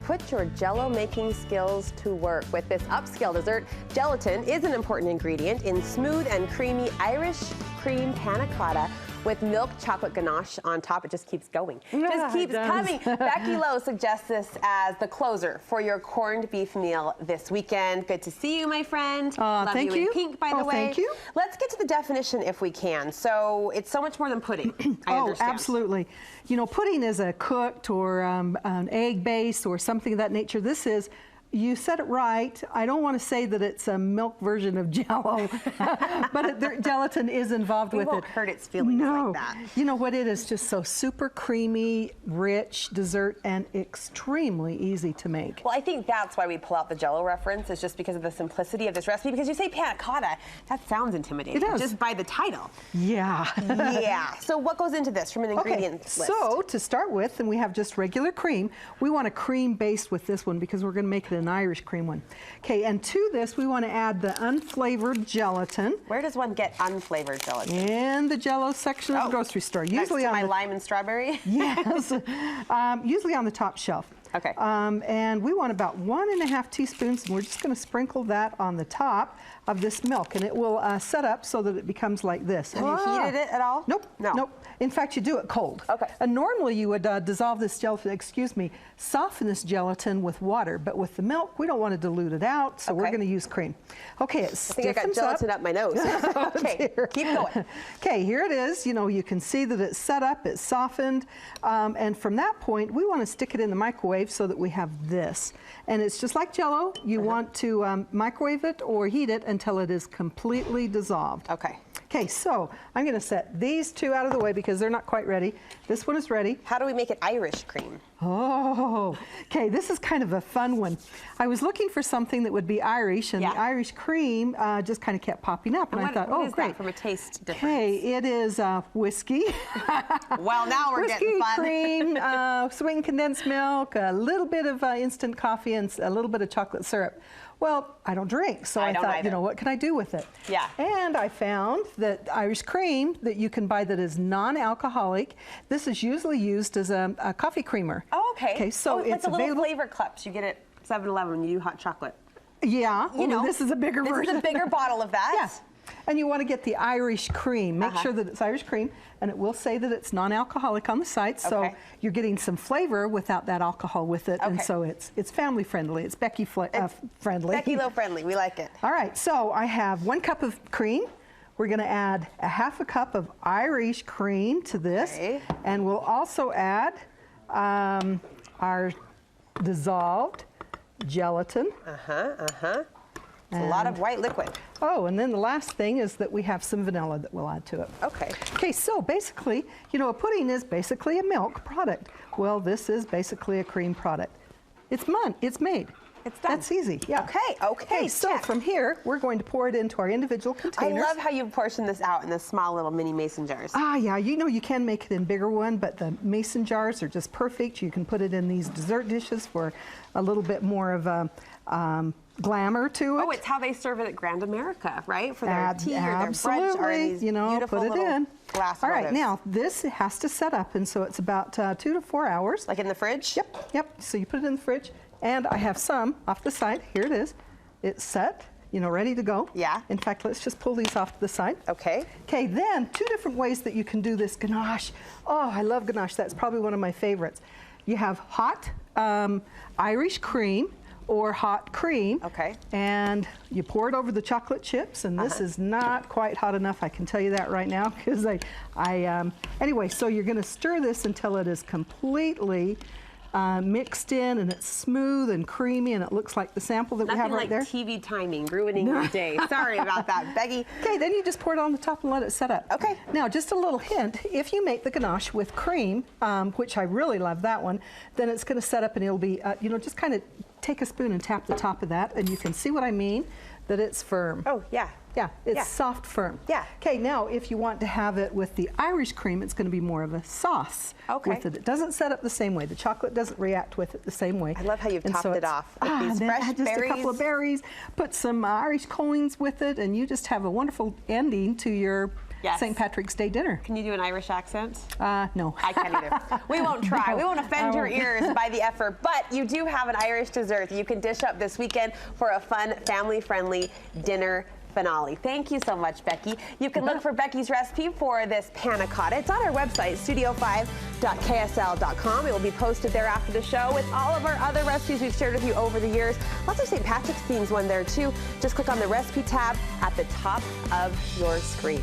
Put your jello making skills to work with this upscale dessert. Gelatin is an important ingredient in smooth and creamy Irish cream panna cotta with milk chocolate ganache on top. It just keeps going. Just keeps coming. Becky Low suggests this as the closer for your corned beef meal this weekend. Good to see you, my friend. Love thank you in pink, by the way. Thank you. Let's get to the definition if we can. So it's so much more than pudding. I understand. Absolutely. You know, pudding is a cooked or an egg base or something of that nature. This is, you said it right. I don't want to say that it's a milk version of jello, but gelatin is involved with it. We won't hurt its feelings like that. You know what, it is just so super creamy, rich dessert and extremely easy to make. Well, I think that's why we pull out the jello reference, is just because of the simplicity of this recipe. Because you say panna cotta, that sounds intimidating. It does. Just by the title. Yeah. Yeah. So what goes into this from an ingredients list? So to start with, and we have just regular cream. We want a cream based with this one because we're going to make it an Irish cream one. Okay, and to this we want to add the unflavored gelatin. Where does one get unflavored gelatin? In the jello section of the grocery store. Usually on my lime and strawberry? Yes, usually on the top shelf. Okay. And we want about 1.5 teaspoons, and we're just going to sprinkle that on the top of this milk, and it will set up so that it becomes like this. Have you heated it at all? Nope. No. Nope. In fact, you do it cold. Okay. And normally you would dissolve this gelatin, soften this gelatin with water, but with the milk, we don't want to dilute it out, so we're going to use cream. Okay, it stiffens up. I think I got gelatin up my nose. Okay, keep going. Okay, here it is. You know, you can see that it's set up, it's softened, and from that point, we want to stick it in the microwave so that we have this. And it's just like jello. You want to microwave it or heat it until it is completely dissolved. Okay. Okay, so I'm going to set these two out of the way because they're not quite ready. This one is ready. How do we make it Irish cream? Oh, okay, this is kind of a fun one. I was looking for something that would be Irish, and the Irish cream just kind of kept popping up, and I thought, what is great. That from a taste difference? Okay, it is whiskey. Well, now we're getting fun. Cream, sweetened condensed milk, a little bit of instant coffee, and a little bit of chocolate syrup. Well, I don't drink, so I thought, you know, what can I do with it? Yeah. And I found that Irish cream that you can buy that is non-alcoholic. This is usually used as a coffee creamer. Oh, okay. Okay, so it's it's like the available. little flavor cups you get at 7-Eleven when you do hot chocolate. Yeah, you know, this is a bigger version. This is a bigger bottle of that. Yes. And you want to get the Irish cream. Make sure that it's Irish cream, and it will say that it's non-alcoholic on the site, so you're getting some flavor without that alcohol with it, and so it's family friendly. It's Becky friendly. Becky Low friendly. We like it. All right, so I have 1 cup of cream. We're going to add a 1/2 cup of Irish cream to this, and we'll also add our dissolved gelatin. It's a lot of white liquid. Oh, and then the last thing is that we have some vanilla that we'll add to it. Okay. Okay, so basically, you know, a pudding is basically a milk product. Well, this is basically a cream product. It's made. It's done. That's easy, yeah. Okay, so from here, we're going to pour it into our individual containers. I love how you portion this out in the small little mini mason jars. Ah, yeah, you know, you can make it in bigger one, but the mason jars are just perfect. You can put it in these dessert dishes for a little bit more of a glamour to it. Oh, it's how they serve it at Grand America, right? For their tea or their brunch, or these you know, beautiful put it in. Glass All right, motives. now this has to set up, and so it's about 2 to 4 hours. Like in the fridge? Yep. So you put it in the fridge, and I have some off the side. Here it is. It's set, you know, ready to go. Yeah. In fact, let's just pull these off to the side. Okay. Okay, then 2 different ways that you can do this ganache. Oh, I love ganache. That's probably one of my favorites. You have hot Irish cream or hot cream. Okay. And you pour it over the chocolate chips, and this is not quite hot enough, I can tell you that right now, because anyway, so you're going to stir this until it is completely mixed in, and it's smooth and creamy, and it looks like the sample that we have right there. Nothing like TV timing, ruining your day. Sorry about that, Becky. Okay, then you just pour it on the top and let it set up. Okay. Now, just a little hint, if you make the ganache with cream, which I really love that one, then it's going to set up and it'll be, you know, just kind of take a spoon and tap the top of that, and you can see what I mean, that it's firm. Oh, yeah. Yeah, it's soft, firm. Yeah. Okay, now if you want to have it with the Irish cream, it's going to be more of a sauce with it. It doesn't set up the same way. The chocolate doesn't react with it the same way. I love how you've topped it off with these fresh just berries. a couple of berries, put some Irish coins with it, and you just have a wonderful ending to your Yes. St. Patrick's Day dinner. Can you do an Irish accent? No. I can't either. We won't try. No, we won't offend your won't. ears by the effort, but you do have an Irish dessert that you can dish up this weekend for a fun, family-friendly dinner finale. Thank you so much, Becky. You can look for Becky's recipe for this panna cotta. It's on our website, studio5.ksl.com. It will be posted there after the show with all of our other recipes we've shared with you over the years. Lots of St. Patrick's themes one there too. Just click on the recipe tab at the top of your screen.